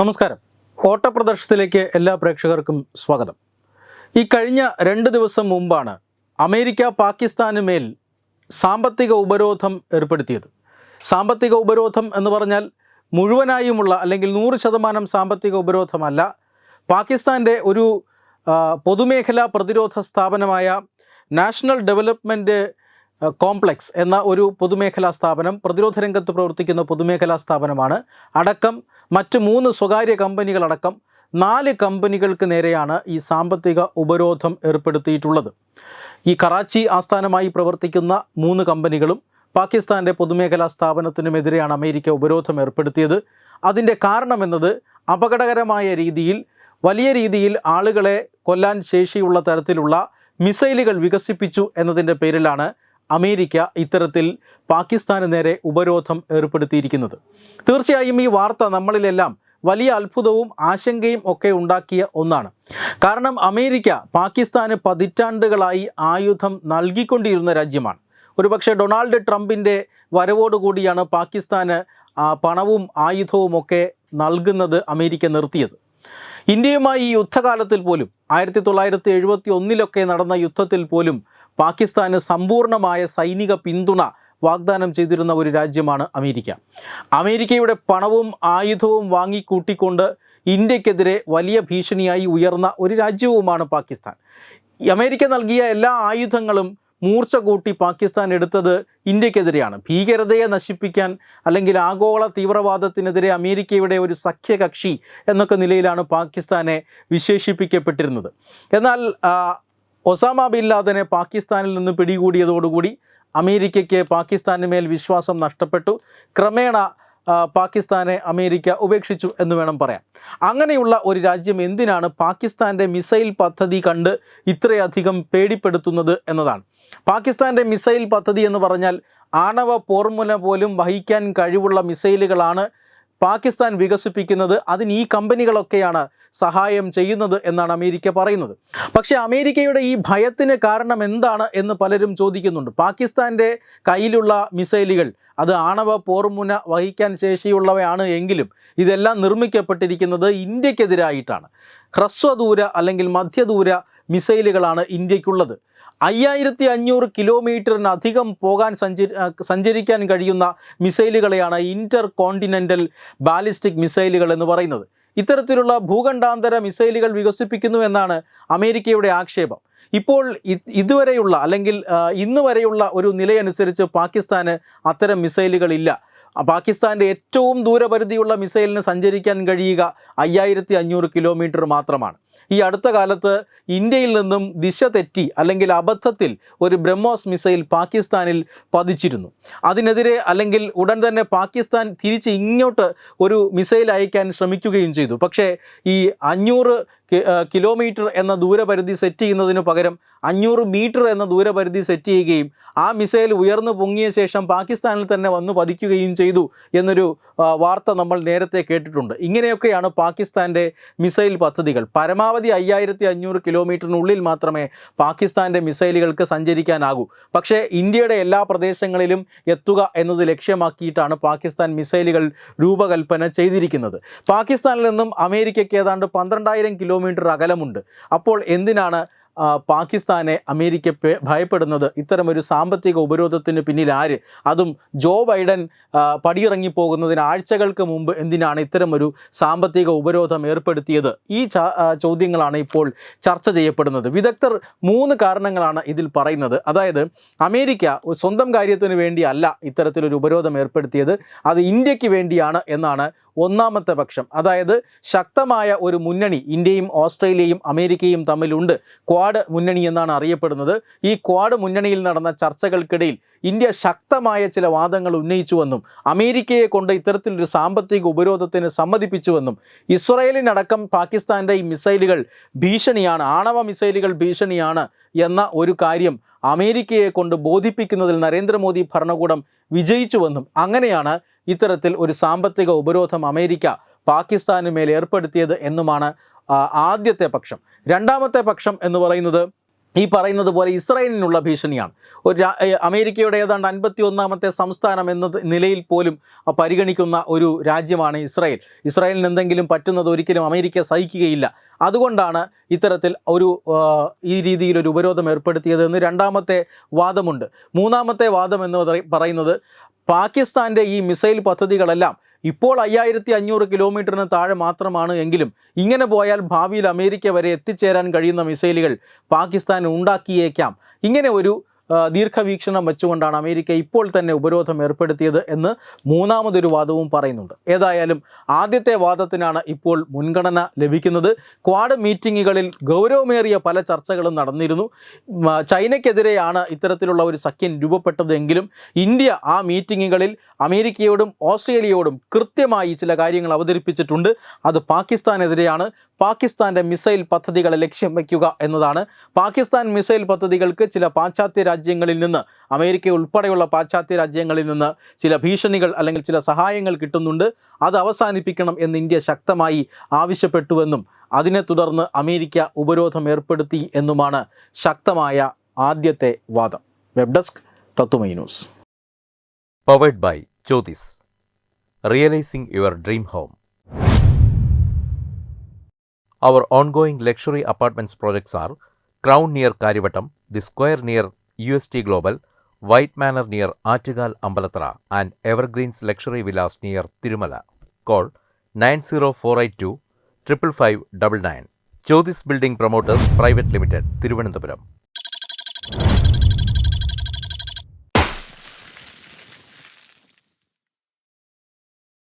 നമസ്കാരം. ഓട്ടപ്രദർശനത്തിലേക്ക് എല്ലാ പ്രേക്ഷകർക്കും സ്വാഗതം. ഈ കഴിഞ്ഞ 2 ദിവസം മുമ്പാണ് അമേരിക്ക പാകിസ്ഥാന് മേൽ സാമ്പത്തിക ഉപരോധം ഏർപ്പെടുത്തിയത്. സാമ്പത്തിക ഉപരോധം എന്ന് പറഞ്ഞാൽ മുഴുവനായുമുള്ള അല്ലെങ്കിൽ 100% സാമ്പത്തിക ഉപരോധമല്ല. പാകിസ്ഥാൻ്റെ ഒരു പൊതുമേഖലാ പ്രതിരോധ സ്ഥാപനമായ നാഷണൽ ഡെവലപ്മെൻറ്റ് കോംപ്ലക്സ് എന്ന ഒരു പൊതുമേഖലാ സ്ഥാപനം, പ്രതിരോധ രംഗത്ത് പ്രവർത്തിക്കുന്ന പൊതുമേഖലാ സ്ഥാപനമാണ്. അടക്കം മറ്റ് 3 സ്വകാര്യ കമ്പനികളടക്കം 4 കമ്പനികൾക്ക് നേരെയാണ് ഈ സാമ്പത്തിക ഉപരോധം ഏർപ്പെടുത്തിയിട്ടുള്ളത്. ഈ കറാച്ചി ആസ്ഥാനമായി പ്രവർത്തിക്കുന്ന 3 കമ്പനികളും പാകിസ്ഥാൻ്റെ പൊതുമേഖലാ സ്ഥാപനത്തിനുമെതിരെയാണ് അമേരിക്ക ഉപരോധം ഏർപ്പെടുത്തിയത്. അതിൻ്റെ കാരണമെന്നത് അപകടകരമായ രീതിയിൽ, വലിയ രീതിയിൽ ആളുകളെ കൊല്ലാൻ ശേഷിയുള്ള തരത്തിലുള്ള മിസൈലുകൾ വികസിപ്പിച്ചു എന്നതിൻ്റെ പേരിലാണ് അമേരിക്ക ഇത്തരത്തിൽ പാകിസ്ഥാന് നേരെ ഉപരോധം ഏർപ്പെടുത്തിയിരിക്കുന്നത്. തീർച്ചയായും ഈ വാർത്ത നമ്മളിലെല്ലാം വലിയ അത്ഭുതവും ആശങ്കയും ഒക്കെ ഉണ്ടാക്കിയ ഒന്നാണ്. കാരണം അമേരിക്ക പാകിസ്ഥാന് പതിറ്റാണ്ടുകളായി ആയുധം നൽകിക്കൊണ്ടിരുന്ന രാജ്യമാണ്. ഒരുപക്ഷെ ഡൊണാൾഡ് ട്രംപിൻ്റെ വരവോടുകൂടിയാണ് പാകിസ്ഥാന് പണവും ആയുധവും ഒക്കെ നൽകുന്നത് അമേരിക്ക നിർത്തിയത്. ഇന്ത്യയുമായി ഈ യുദ്ധകാലത്തിൽ പോലും 1971 നടന്ന യുദ്ധത്തിൽ പോലും പാകിസ്ഥാന് സമ്പൂർണ്ണമായ സൈനിക പിന്തുണ വാഗ്ദാനം ചെയ്തിരുന്ന ഒരു രാജ്യമാണ് അമേരിക്ക. അമേരിക്കയുടെ പണവും ആയുധവും വാങ്ങിക്കൂട്ടിക്കൊണ്ട് ഇന്ത്യക്കെതിരെ വലിയ ഭീഷണിയായി ഉയർന്ന ഒരു രാജ്യവുമാണ് പാകിസ്ഥാൻ. അമേരിക്ക നൽകിയ എല്ലാ ആയുധങ്ങളും മൂർച്ച കൂട്ടി പാകിസ്ഥാൻ എടുത്തത് ഇന്ത്യക്കെതിരെയാണ്. ഭീകരതയെ നശിപ്പിക്കാൻ അല്ലെങ്കിൽ ആഗോള തീവ്രവാദത്തിനെതിരെ അമേരിക്കയുടെ ഒരു സഖ്യകക്ഷി എന്നൊക്കെ നിലയിലാണ് പാകിസ്ഥാനെ വിശേഷിപ്പിക്കപ്പെട്ടിരുന്നത്. എന്നാൽ ഒസാമ ബിൻ ലാദനെ പാകിസ്ഥാനിൽ നിന്ന് പിടികൂടിയതോടുകൂടി അമേരിക്കയ്ക്ക് പാകിസ്ഥാന് മേൽ വിശ്വാസം നഷ്ടപ്പെട്ടു. ക്രമേണ പാകിസ്ഥാനെ അമേരിക്ക ഉപേക്ഷിച്ചു എന്ന് വേണം പറയാൻ. അങ്ങനെയുള്ള ഒരു രാജ്യം എന്തിനാണ് പാകിസ്ഥാൻ്റെ മിസൈൽ പദ്ധതി കണ്ട് ഇത്രയധികം പേടിപ്പെടുത്തുന്നത് എന്നതാണ്. പാകിസ്ഥാൻ്റെ മിസൈൽ പദ്ധതി എന്ന് പറഞ്ഞാൽ ആണവ പോർമുന പോലും വഹിക്കാൻ കഴിവുള്ള മിസൈലുകളാണ് പാകിസ്ഥാൻ വികസിപ്പിക്കുന്നത്. അതിന് ഈ കമ്പനികളൊക്കെയാണ് സഹായം ചെയ്യുന്നത് എന്നാണ് അമേരിക്ക പറയുന്നത്. പക്ഷേ അമേരിക്കയുടെ ഈ ഭയത്തിന് കാരണം എന്താണ് എന്ന് പലരും ചോദിക്കുന്നുണ്ട്. പാകിസ്ഥാൻ്റെ കയ്യിലുള്ള മിസൈലുകൾ അത് ആണവ പോർമുന വഹിക്കാൻ ശേഷിയുള്ളവയാണ് എങ്കിലും ഇതെല്ലാം നിർമ്മിക്കപ്പെട്ടിരിക്കുന്നത് ഇന്ത്യക്കെതിരായിട്ടാണ്. ഹ്രസ്വദൂര അല്ലെങ്കിൽ മധ്യദൂര മിസൈലുകളാണ് ഇന്ത്യക്കുള്ളത്. 5500 കിലോമീറ്ററിനധികം സഞ്ചരിക്കാൻ കഴിയുന്ന മിസൈലുകളെയാണ് ഇൻ്റർ കോണ്ടിനെൻ്റൽ ബാലിസ്റ്റിക് മിസൈലുകൾ എന്ന് പറയുന്നത്. ഇത്തരത്തിലുള്ള ഭൂഖണ്ഡാന്തര മിസൈലുകൾ വികസിപ്പിക്കുന്നു എന്നാണ് അമേരിക്കയുടെ ആക്ഷേപം. ഇപ്പോൾ ഇതുവരെയുള്ള അല്ലെങ്കിൽ ഇന്ന് വരെയുള്ള ഒരു നിലയനുസരിച്ച് പാകിസ്ഥാന് അത്തരം മിസൈലുകളില്ല. പാകിസ്ഥാൻ്റെ ഏറ്റവും ദൂരപരിധിയുള്ള മിസൈലിന് സഞ്ചരിക്കാൻ കഴിയുക 5500 കിലോമീറ്റർ മാത്രമാണ്. ഈ അടുത്ത കാലത്ത് ഇന്ത്യയിൽ നിന്നും ദിശ തെറ്റി അല്ലെങ്കിൽ അബദ്ധത്തിൽ ഒരു ബ്രഹ്മോസ് മിസൈൽ പാകിസ്ഥാനിൽ പതിച്ചിരുന്നു. അതിനെതിരെ അല്ലെങ്കിൽ ഉടൻ തന്നെ പാകിസ്ഥാൻ തിരിച്ച് ഇങ്ങോട്ട് ഒരു മിസൈൽ അയക്കാൻ ശ്രമിക്കുകയും ചെയ്തു. പക്ഷേ ഈ 500 കിലോമീറ്റർ എന്ന ദൂരപരിധി സെറ്റ് ചെയ്യുന്നതിന് പകരം 500 മീറ്റർ എന്ന ദൂരപരിധി സെറ്റ് ചെയ്യുകയും ആ മിസൈൽ ഉയർന്നു പൊങ്ങിയ ശേഷം പാകിസ്ഥാനിൽ തന്നെ വന്ന് പതിക്കുകയും ചെയ്തു എന്നൊരു വാർത്ത നമ്മൾ നേരത്തെ കേട്ടിട്ടുണ്ട്. ഇങ്ങനെയൊക്കെയാണ് പാകിസ്ഥാൻ്റെ മിസൈൽ പദ്ധതികൾ. പരമാവധി 5500 കിലോമീറ്ററിനുള്ളിൽ മാത്രമേ പാകിസ്ഥാൻ്റെ മിസൈലുകൾക്ക് സഞ്ചരിക്കാനാകൂ. പക്ഷേ ഇന്ത്യയുടെ എല്ലാ പ്രദേശങ്ങളിലും എത്തുക എന്നത് ലക്ഷ്യമാക്കിയിട്ടാണ് പാകിസ്ഥാൻ മിസൈലുകൾ രൂപകൽപ്പന ചെയ്തിരിക്കുന്നത്. പാകിസ്ഥാനിൽ നിന്നും അമേരിക്കയ്ക്ക് ഏതാണ്ട് 12000 കിലോമീറ്റർ അകലമുണ്ട്. അപ്പോൾ എന്തിനാണ് പാകിസ്ഥാനെ അമേരിക്ക ഭയപ്പെടുന്നത്? ഇത്തരമൊരു സാമ്പത്തിക ഉപരോധത്തിന് പിന്നിൽ ആര്? അതും ജോ ബൈഡൻ പടിയിറങ്ങിപ്പോകുന്നതിന് ആഴ്ചകൾക്ക് മുമ്പ് എന്തിനാണ് ഇത്തരമൊരു സാമ്പത്തിക ഉപരോധം ഏർപ്പെടുത്തിയത്? ഈ ചോദ്യങ്ങളാണ് ഇപ്പോൾ ചർച്ച ചെയ്യപ്പെടുന്നത്. വിദഗ്ധർ 3 കാരണങ്ങളാണ് ഇതിൽ പറയുന്നത്. അതായത് അമേരിക്ക സ്വന്തം കാര്യത്തിന് വേണ്ടിയല്ല ഇത്തരത്തിലൊരു ഉപരോധം ഏർപ്പെടുത്തിയത്, അത് ഇന്ത്യക്ക് വേണ്ടിയാണ് എന്നാണ് ഒന്നാമത്തെ പക്ഷം. അതായത് ശക്തമായ ഒരു മുന്നണി ഇന്ത്യയും ഓസ്ട്രേലിയയും അമേരിക്കയും തമ്മിലുണ്ട്. ക്വാഡ് മുന്നണി എന്നാണ് അറിയപ്പെടുന്നത്. ഈ ക്വാഡ് മുന്നണിയിൽ നടന്ന ചർച്ചകൾക്കിടയിൽ ഇന്ത്യ ശക്തമായ ചില വാദങ്ങൾ ഉന്നയിച്ചുവെന്നും അമേരിക്കയെ കൊണ്ട് ഇത്തരത്തിലൊരു സാമ്പത്തിക ഉപരോധത്തിന് സമ്മതിപ്പിച്ചുവെന്നും ഇസ്രായേലിനടക്കം പാകിസ്ഥാൻ്റെ ഈ മിസൈലുകൾ ഭീഷണിയാണ്, ആണവ മിസൈലുകൾ ഭീഷണിയാണ് എന്ന ഒരു കാര്യം അമേരിക്കയെ കൊണ്ട് ബോധിപ്പിക്കുന്നതിൽ നരേന്ദ്രമോദി ഭരണകൂടം വിജയിച്ചുവെന്നും അങ്ങനെയാണ് ഇത്തരത്തിൽ ഒരു സാമ്പത്തിക ഉപരോധം അമേരിക്ക പാകിസ്ഥാന് മേൽ ഏർപ്പെടുത്തിയത് എന്നുമാണ് ആദ്യത്തെ പക്ഷം. രണ്ടാമത്തെ പക്ഷം എന്ന് പറയുന്നത് ഈ പറയുന്നത് പോലെ ഇസ്രായേലിനുള്ള ഭീഷണിയാണ്. അമേരിക്കയുടെ ഏതാണ്ട് 51ാമത്തെ സംസ്ഥാനം എന്ന നിലയിൽ പോലും പരിഗണിക്കുന്ന ഒരു രാജ്യമാണ് ഇസ്രായേൽ. ഇസ്രായേലിന് എന്തെങ്കിലും പറ്റുന്നത് ഒരിക്കലും അമേരിക്ക സഹിക്കുകയില്ല. അതുകൊണ്ടാണ് ഇത്തരത്തിൽ ഈ രീതിയിലൊരു ഉപരോധം ഏർപ്പെടുത്തിയതെന്ന് രണ്ടാമത്തെ വാദമുണ്ട്. മൂന്നാമത്തെ വാദം എന്ന് പറയുന്നത് പാകിസ്ഥാൻ്റെ ഈ മിസൈൽ പദ്ധതികളെല്ലാം ഇപ്പോൾ 5500 കിലോമീറ്ററിന് താഴെ മാത്രമാണ് എങ്കിലും ഇങ്ങനെ പോയാൽ ഭാവിയിൽ അമേരിക്ക വരെ എത്തിച്ചേരാൻ കഴിയുന്ന മിസൈലുകൾ പാകിസ്ഥാൻ ഉണ്ടാക്കിയേക്കാം. ഇങ്ങനെ ഒരു ദീർഘവീക്ഷണം വെച്ചുകൊണ്ടാണ് അമേരിക്ക ഇപ്പോൾ തന്നെ ഉപരോധം ഏർപ്പെടുത്തിയത് എന്ന് മൂന്നാമതൊരു വാദവും പറയുന്നുണ്ട്. ഏതായാലും ആദ്യത്തെ വാദത്തിനാണ് ഇപ്പോൾ മുൻഗണന ലഭിക്കുന്നത്. ക്വാഡ് മീറ്റിങ്ങുകളിൽ ഗൗരവമേറിയ പല ചർച്ചകളും നടന്നിരുന്നു. ചൈനയ്ക്കെതിരെയാണ് ഇത്തരത്തിലുള്ള ഒരു സഖ്യം രൂപപ്പെട്ടതെങ്കിലും ഇന്ത്യ ആ മീറ്റിങ്ങുകളിൽ അമേരിക്കയോടും ഓസ്ട്രേലിയയോടും കൃത്യമായി ചില കാര്യങ്ങൾ അവതരിപ്പിച്ചിട്ടുണ്ട്. അത് പാകിസ്ഥാനെതിരെയാണ്. പാകിസ്ഥാൻ്റെ മിസൈൽ പദ്ധതികളെ ലക്ഷ്യം വയ്ക്കുക എന്നതാണ്. പാകിസ്ഥാൻ മിസൈൽ പദ്ധതികൾക്ക് ചില പാശ്ചാത്യ രാജ്യങ്ങളിൽ നിന്ന്, അമേരിക്ക ഉൾപ്പെടെയുള്ള പാശ്ചാത്യ രാജ്യങ്ങളിൽ നിന്ന് ചില ഭീഷണികൾ അല്ലെങ്കിൽ ചില സഹായങ്ങൾ കിട്ടുന്നുണ്ട്. അത് അവസാനിപ്പിക്കണം എന്ന് ഇന്ത്യ ശക്തമായി ആവശ്യപ്പെട്ടുവെന്നും അതിനെ തുടർന്ന് അമേരിക്ക ഉപരോധം ഏർപ്പെടുത്തി എന്നുമാണ് ശക്തമായ ആദ്യത്തെ വാദം. വെബ് ഡെസ്ക് തത്തുമൈ news. Powered by Jyothis, realising your dream home. Our ongoing luxury apartments projects are Crown near Karivattam, The Square near UST Global, White Manor near Attigal Ambalatra, and Evergreens Luxury Villas near Tirumala. Call 90482 55599. Jyothis Building Promoters Private Limited, Thiruvananthapuram.